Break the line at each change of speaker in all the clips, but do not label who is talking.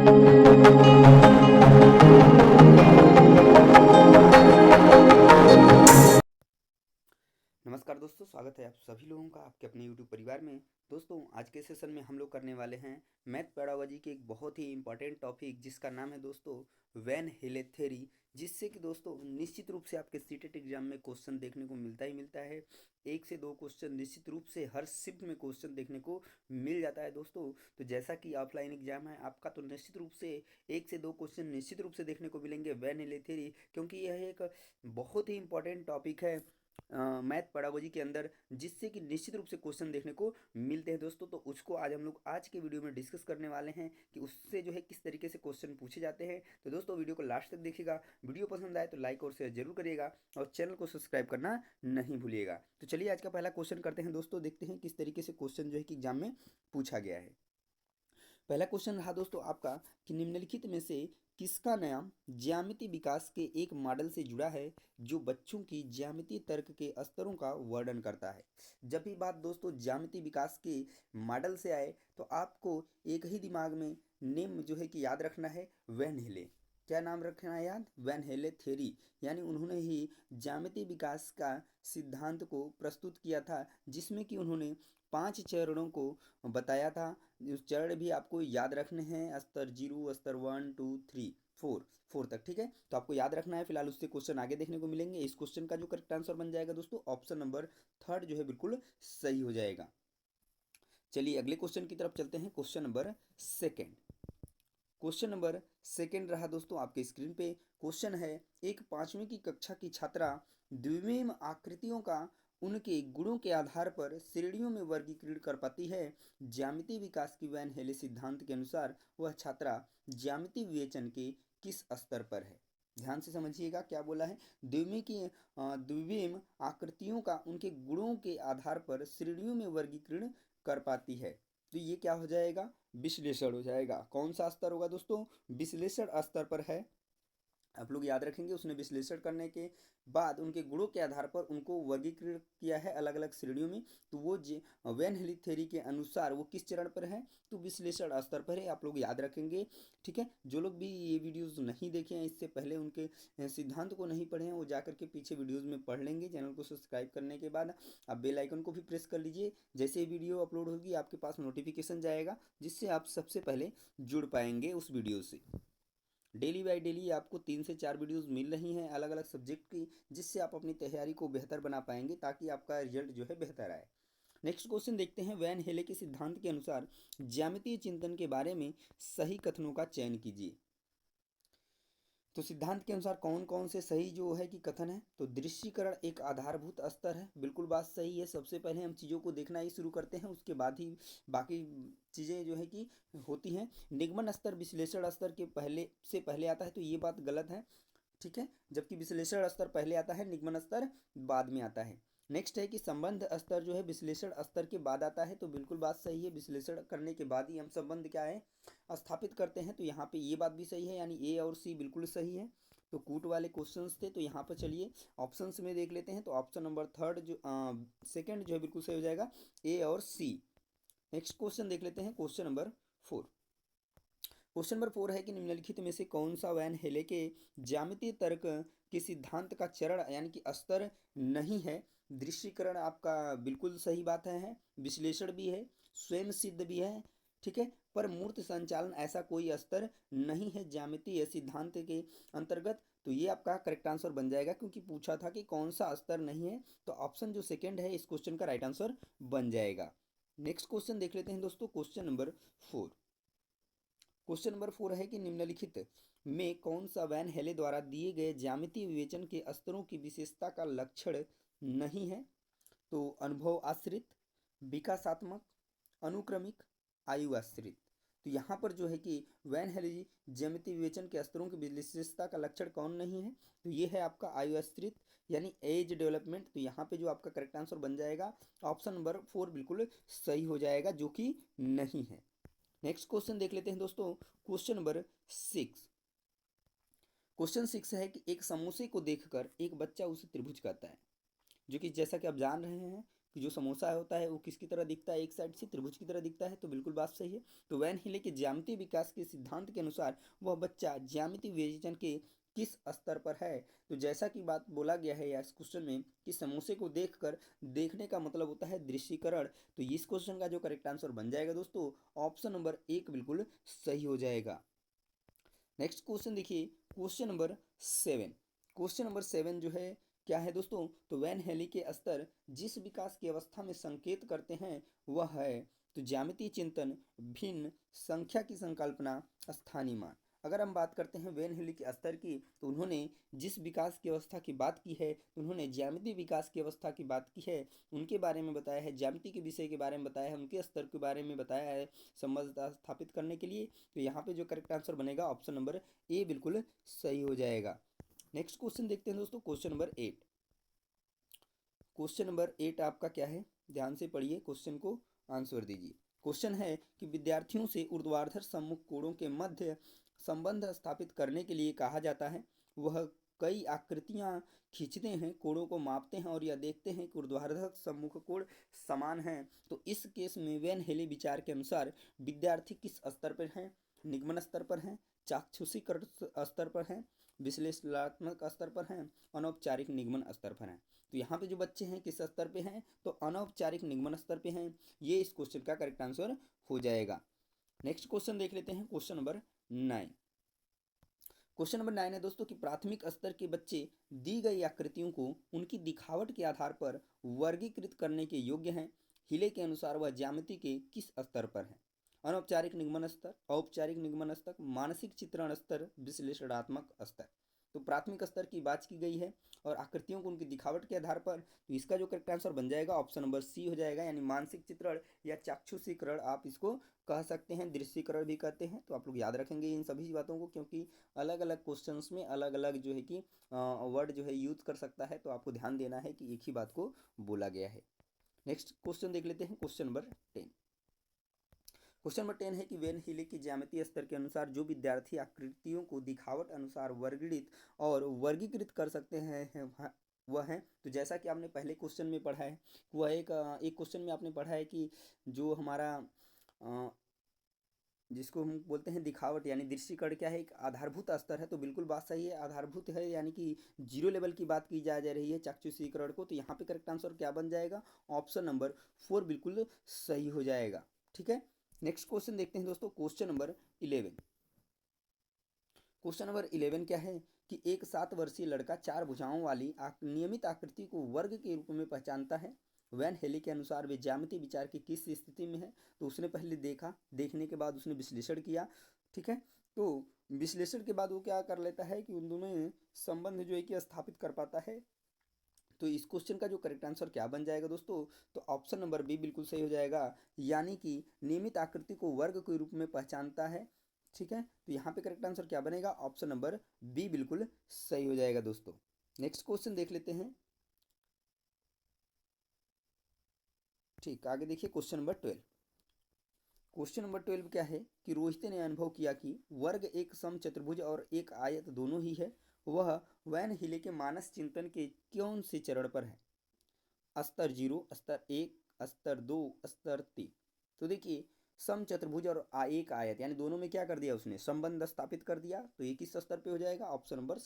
नमस्कार दोस्तों, स्वागत है आप सभी लोगों का आपके अपने YouTube परिवार में। दोस्तों, आज के सेशन में हम लोग करने वाले हैं मैथ पेडागोजी के एक बहुत ही इंपॉर्टेंट टॉपिक जिसका नाम है दोस्तों वैन हेले थ्योरी। जिससे कि दोस्तों निश्चित रूप से आपके सीटेट एग्जाम में क्वेश्चन देखने को मिलता ही मिलता है। एक से दो क्वेश्चन निश्चित रूप से हर शिफ्ट में क्वेश्चन देखने को मिल जाता है दोस्तों। तो जैसा कि ऑफलाइन एग्जाम है आपका, तो निश्चित रूप से एक से दो क्वेश्चन निश्चित रूप से देखने को मिलेंगे वैन हेले थ्योरी, क्योंकि यह एक बहुत ही इंपॉर्टेंट टॉपिक है मैथ पेडागोजी के अंदर, जिससे कि निश्चित रूप से क्वेश्चन देखने को मिलते हैं दोस्तों। तो उसको आज हम लोग आज के वीडियो में डिस्कस करने वाले हैं कि उससे जो है किस तरीके से क्वेश्चन पूछे जाते हैं। तो दोस्तों वीडियो को लास्ट तक देखिएगा। वीडियो पसंद आए तो लाइक और शेयर जरूर करिएगा और चैनल को सब्सक्राइब करना नहीं भूलिएगा। तो चलिए आज का पहला क्वेश्चन करते हैं दोस्तों, देखते हैं किस तरीके से क्वेश्चन जो है कि एग्जाम में पूछा गया है। पहला क्वेश्चन रहा दोस्तों आपका कि निम्नलिखित में से किसका नाम ज्यामितीय विकास के एक मॉडल से जुड़ा है जो बच्चों की ज्यामितीय तर्क के स्तरों का वर्णन करता है। जब भी बात दोस्तों ज्यामितीय विकास के मॉडल से आए तो आपको एक ही दिमाग में नेम जो है कि याद रखना है, वैन हेले। क्या नाम रखना है याद? वैन हेले थ्योरी। यानी उन्होंने ही ज्यामितीय विकास का सिद्धांत को प्रस्तुत किया था, जिसमें कि उन्होंने 5 चरणों को बताया था। उस चरण भी आपको याद रखने हैं, स्तर 0, स्तर 1, 2, 3, 4 तक, ठीक है। तो आपको याद रखना है। फिलहाल उससे क्वेश्चन आगे देखने को मिलेंगे। इस क्वेश्चन का जो करेक्ट आंसर बन जाएगा दोस्तों, ऑप्शन नंबर थर्ड जो है बिल्कुल सही हो जाएगा। चलिए अगले क्वेश्चन की तरफ चलते हैं। Question number second. Question number second रहा दोस्तों आपके स्क्रीन पे। क्वेश्चन है, एक 5वीं की कक्षा की छात्रा द्विविम आकृतियों का उनके गुणों के आधार पर श्रेणियों में वर्गीकरण कर पाती है। ज्यामितीय विकास की वैन हेले सिद्धांत के अनुसार वह छात्रा ज्यामितीय विवेचन के किस स्तर पर है? ध्यान से समझिएगा क्या बोला है। द्विविम आकृतियों का उनके गुणों के आधार पर श्रेणियों में वर्गीकरण कर पाती है। तो ये क्या हो जाएगा? विश्लेषण हो जाएगा। कौन सा स्तर होगा दोस्तों? विश्लेषण स्तर पर है। आप लोग याद रखेंगे, उसने विश्लेषण करने के बाद उनके गुणों के आधार पर उनको वर्गीकृत किया है अलग अलग श्रेणियों में। तो वो वैन हेली थ्योरी के अनुसार वो किस चरण पर है? तो विश्लेषण स्तर पर है। आप लोग याद रखेंगे, ठीक है। जो लोग भी ये वीडियोस नहीं देखे हैं इससे पहले, उनके सिद्धांत को नहीं पढ़े हैं, वो जाकर के पीछे वीडियोस में पढ़ लेंगे। चैनल को सब्सक्राइब करने के बाद आप बेल आइकन को भी प्रेस कर लीजिए। जैसे ही वीडियो अपलोड होगी आपके पास नोटिफिकेशन जाएगा, जिससे आप सबसे पहले जुड़ पाएंगे उस वीडियो से। डेली बाय डेली आपको 3 से 4 वीडियोस मिल रही हैं अलग अलग सब्जेक्ट की, जिससे आप अपनी तैयारी को बेहतर बना पाएंगे, ताकि आपका रिजल्ट जो है बेहतर आए। नेक्स्ट क्वेश्चन देखते हैं। वैन हेले के सिद्धांत के अनुसार ज्यामितीय चिंतन के बारे में सही कथनों का चयन कीजिए। तो सिद्धांत के अनुसार कौन कौन से सही जो है कि कथन है? तो दृश्यीकरण एक आधारभूत स्तर है, बिल्कुल बात सही है। सबसे पहले हम चीज़ों को देखना ही शुरू करते हैं, उसके बाद ही बाकी चीज़ें जो है कि होती हैं। निगमन स्तर विश्लेषण स्तर के पहले आता है, तो ये बात गलत है, ठीक है। जबकि विश्लेषण स्तर पहले आता है, निगमन स्तर बाद में आता है। नेक्स्ट है कि संबंध स्तर जो है विश्लेषण स्तर के बाद आता है, तो बिल्कुल बात सही है। विश्लेषण करने के बाद ही हम संबंध क्या है स्थापित करते हैं। तो यहाँ पे ये बात भी सही है, यानी ए और सी बिल्कुल सही है। तो कूट वाले क्वेश्चंस थे, तो यहाँ पर चलिए ऑप्शंस में देख लेते हैं। तो ऑप्शन नंबर थर्ड जो सेकंड जो है बिल्कुल सही हो जाएगा, ए और सी। नेक्स्ट क्वेश्चन देख लेते हैं। Question number 4। क्वेश्चन नंबर 4 है कि निम्नलिखित में से कौन सा वैन हेले के ज्यामितीय तर्क के सिद्धांत का चरण यानी कि स्तर नहीं है? दृश्यीकरण आपका बिल्कुल सही बात है, विश्लेषण भी है, स्वयं सिद्ध भी है, ठीक है। पर मूर्त संचालन ऐसा कोई स्तर नहीं है ज्यामितीय सिद्धांत के अंतर्गत। तो ये आपका करेक्ट आंसर बन जाएगा, क्योंकि पूछा था कि कौन सा स्तर नहीं है, तो ऑप्शन जो सेकेंड है इस क्वेश्चन का राइट आंसर बन जाएगा। नेक्स्ट क्वेश्चन देख लेते हैं दोस्तों। Question number 4। क्वेश्चन नंबर 4 है कि निम्नलिखित में कौन सा वैन हेले द्वारा दिए गए ज्यामितीय विवेचन के स्तरों की विशेषता का लक्षण नहीं है? तो अनुभव आश्रित, विकासात्मक, अनुक्रमिक, आयु आश्रित। तो यहाँ पर जो है कि वैन हेले ज्यामितीय विवेचन के स्तरों की विशेषता का लक्षण कौन नहीं है? तो ये है आपका आयु आश्रित, यानी एज डेवलपमेंट। तो यहाँ पे जो आपका करेक्ट आंसर बन जाएगा ऑप्शन नंबर 4 बिल्कुल सही हो जाएगा, जो कि नहीं है। नेक्स्ट क्वेश्चन देख लेते हैं दोस्तों। Question number 6। क्वेश्चन 6 है कि एक समोसे को देखकर एक बच्चा उसे त्रिभुज कहता है, जो कि जैसा कि आप जान रहे हैं कि जो समोसा होता है वो किसकी तरह दिखता है, एक साइड से त्रिभुज की तरह दिखता है, तो बिल्कुल बात सही है। तो वैन हिले के ज्यामितीय विकास के सिद्धांत के अनुसार वह बच्चा ज्यामितीय विवेचन के किस स्तर पर है। तो जैसा कि बात बोला गया है या इस क्वेश्चन में कि समोसे को देखकर देखने का मतलब होता है दृश्यीकरण, तो इस क्वेश्चन का जो करेक्ट आंसर बन जाएगा दोस्तों ऑप्शन नंबर 1 बिल्कुल सही हो जाएगा। नेक्स्ट क्वेश्चन देखिए, क्वेश्चन नंबर 7। क्वेश्चन नंबर 7 जो है क्या है दोस्तों, तो वैन हेली के स्तर जिस विकास की अवस्था में संकेत करते हैं वह है, तो ज्यामितीय चिंतन, भिन्न, संख्या की संकल्पना, स्थानीय मान। अगर हम बात करते हैं वैन हेली के स्तर की, तो उन्होंने जिस विकास की अवस्था की बात की है, तो उन्होंने ज्यामितीय विकास की अवस्था की बात की है, उनके बारे में बताया है, ज्यामिति के विषय के बारे में बताया है, उनके स्तर के बारे में बताया है संबंध स्थापित करने के लिए। तो यहाँ पे जो करेक्ट आंसर बनेगा ऑप्शन नंबर ए बिल्कुल सही हो जाएगा। नेक्स्ट क्वेश्चन देखते हैं दोस्तों, क्वेश्चन नंबर 8। क्वेश्चन नंबर 8 आपका क्या है, ध्यान से पढ़िए क्वेश्चन को, आंसर दीजिए। क्वेश्चन है कि विद्यार्थियों से ऊर्ध्वाधर सम्मुख कोणों के मध्य संबंध स्थापित करने के लिए कहा जाता है। वह कई आकृतियां खींचते हैं, कोणों को मापते हैं और यह देखते हैं कि ऊर्ध्वाधर सम्मुख कोण समान हैं। तो इस केस में वैन हेले विचार के अनुसार विद्यार्थी किस स्तर पर हैं, निगमन स्तर पर हैं, चाक्षुषीकरण स्तर पर हैं, विश्लेषणात्मक स्तर पर हैं, अनौपचारिक निगमन स्तर पर हैं। तो यहाँ पे जो बच्चे हैं किस स्तर पे हैं, तो अनौपचारिक निगमन स्तर पे हैं। ये इस क्वेश्चन का करेक्ट आंसर हो जाएगा। नेक्स्ट क्वेश्चन देख लेते हैं, क्वेश्चन नंबर 9। क्वेश्चन नंबर 9 है दोस्तों कि प्राथमिक स्तर के बच्चे दी गई आकृतियों को उनकी दिखावट के आधार पर वर्गीकृत करने के योग्य हैं। हिले के अनुसार वह ज्यामिति के किस स्तर पर है, अनौपचारिक निगमन स्तर, औपचारिक निगमन स्तर, मानसिक चित्रण स्तर, विश्लेषणात्मक स्तर। तो प्राथमिक स्तर की बात की गई है और आकृतियों को उनकी दिखावट के आधार पर, तो इसका जो करेक्ट आंसर बन जाएगा ऑप्शन नंबर सी हो जाएगा, यानी मानसिक चित्रण या चाक्षुषीकरण आप इसको कह सकते हैं, दृश्यीकरण भी कहते हैं। तो आप लोग याद रखेंगे इन सभी बातों को, क्योंकि अलग अलग क्वेश्चंस में अलग अलग जो है कि वर्ड जो है यूज कर सकता है, तो आपको ध्यान देना है कि एक ही बात को बोला गया है। नेक्स्ट क्वेश्चन देख लेते हैं, क्वेश्चन नंबर 10। क्वेश्चन नंबर 10 है कि वेन हिले की ज्यामितीय स्तर के अनुसार जो विद्यार्थी आकृतियों को दिखावट अनुसार वर्गीकृत और वर्गीकृत कर सकते हैं वह है। तो जैसा कि आपने पहले क्वेश्चन में पढ़ा है, वह एक क्वेश्चन में आपने पढ़ा है कि जो हमारा जिसको हम बोलते हैं दिखावट यानी दृश्यीकरण क्या है, एक आधारभूत स्तर है। तो बिल्कुल बात सही है, आधारभूत है यानी कि जीरो लेवल की बात की जा रही है चाक्षुषीकरण को। तो यहाँ पे करेक्ट आंसर क्या बन जाएगा, ऑप्शन नंबर 4 बिल्कुल सही हो जाएगा। ठीक है, नेक्स्ट क्वेश्चन देखते हैं दोस्तों, क्वेश्चन नंबर 11। क्वेश्चन नंबर 11 क्या है कि एक 7 वर्षीय लड़का 4 भुजाओं वाली नियमित आकृति को वर्ग के रूप में पहचानता है। वैन हेली के अनुसार वे ज्यामितीय विचार की किस स्थिति में है, तो उसने पहले देखा, देखने के बाद उसने विश्लेषण किया। ठीक है, तो विश्लेषण के बाद वो क्या कर लेता है कि उन दोनों में संबंध जो है कि स्थापित कर पाता है। तो इस क्वेश्चन का जो करेक्ट आंसर क्या बन जाएगा दोस्तों, तो ऑप्शन नंबर बी बिल्कुल सही हो जाएगा, यानी कि नियमित आकृति को वर्ग के रूप में पहचानता है। ठीक है, तो यहाँ पे करेक्ट आंसर क्या बनेगा, ऑप्शन नंबर बी बिल्कुल सही हो जाएगा दोस्तों। नेक्स्ट क्वेश्चन देख लेते हैं। ठीक, आगे देखिए क्वेश्चन नंबर 12। क्वेश्चन नंबर 12 क्या है कि रोहित ने अनुभव किया कि वर्ग एक समचतुर्भुज और एक आयत दोनों ही है। वह वैन हिले के मानस चिंतन के कौन से चरण पर है, स्तर 0, स्तर 1, स्तर 2, स्तर 3। तो देखिए सम चतुर्भुज और एक आयत यानी दोनों में क्या कर दिया उसने, संबंध स्थापित कर दिया। तो ये किस स्तर पे हो जाएगा, ऑप्शन नंबर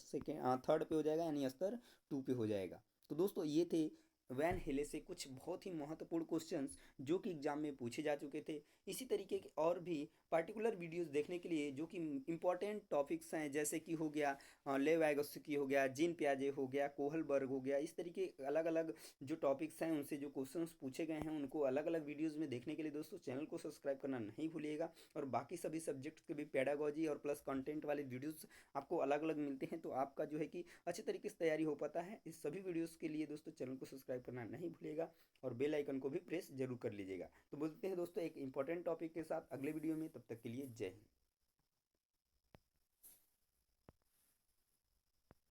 थर्ड पे हो जाएगा, यानी स्तर 2 पे हो जाएगा। तो दोस्तों ये थे वैन हेले से कुछ बहुत ही महत्वपूर्ण क्वेश्चंस जो कि एग्जाम में पूछे जा चुके थे। इसी तरीके के और भी पार्टिकुलर वीडियोस देखने के लिए जो कि इंपॉर्टेंट टॉपिक्स हैं, जैसे कि हो गया ले वैगोत्स्की हो गया, जीन पियाजे हो गया, कोहलबर्ग हो गया, इस तरीके अलग अलग जो टॉपिक्स हैं उनसे जो क्वेश्चंस पूछे गए हैं उनको अलग अलग वीडियोस में देखने के लिए दोस्तों चैनल को सब्सक्राइब करना नहीं भूलिएगा। और बाकी सभी सब्जेक्ट्स के भी पेडागोजी और प्लस कंटेंट वाले वीडियोस आपको अलग अलग मिलते हैं, तो आपका जो है कि अच्छे तरीके से तैयारी हो पाता है। इस सभी वीडियोस के लिए दोस्तों चैनल को सब्सक्राइब करना नहीं भूलिएगा और बेल आइकन को भी प्रेस जरूर कर लीजिएगा। तो बोलते हैं दोस्तों एक इंपॉर्टेंट टॉपिक के साथ अगले वीडियो में, तब तक के लिए जय हिंद।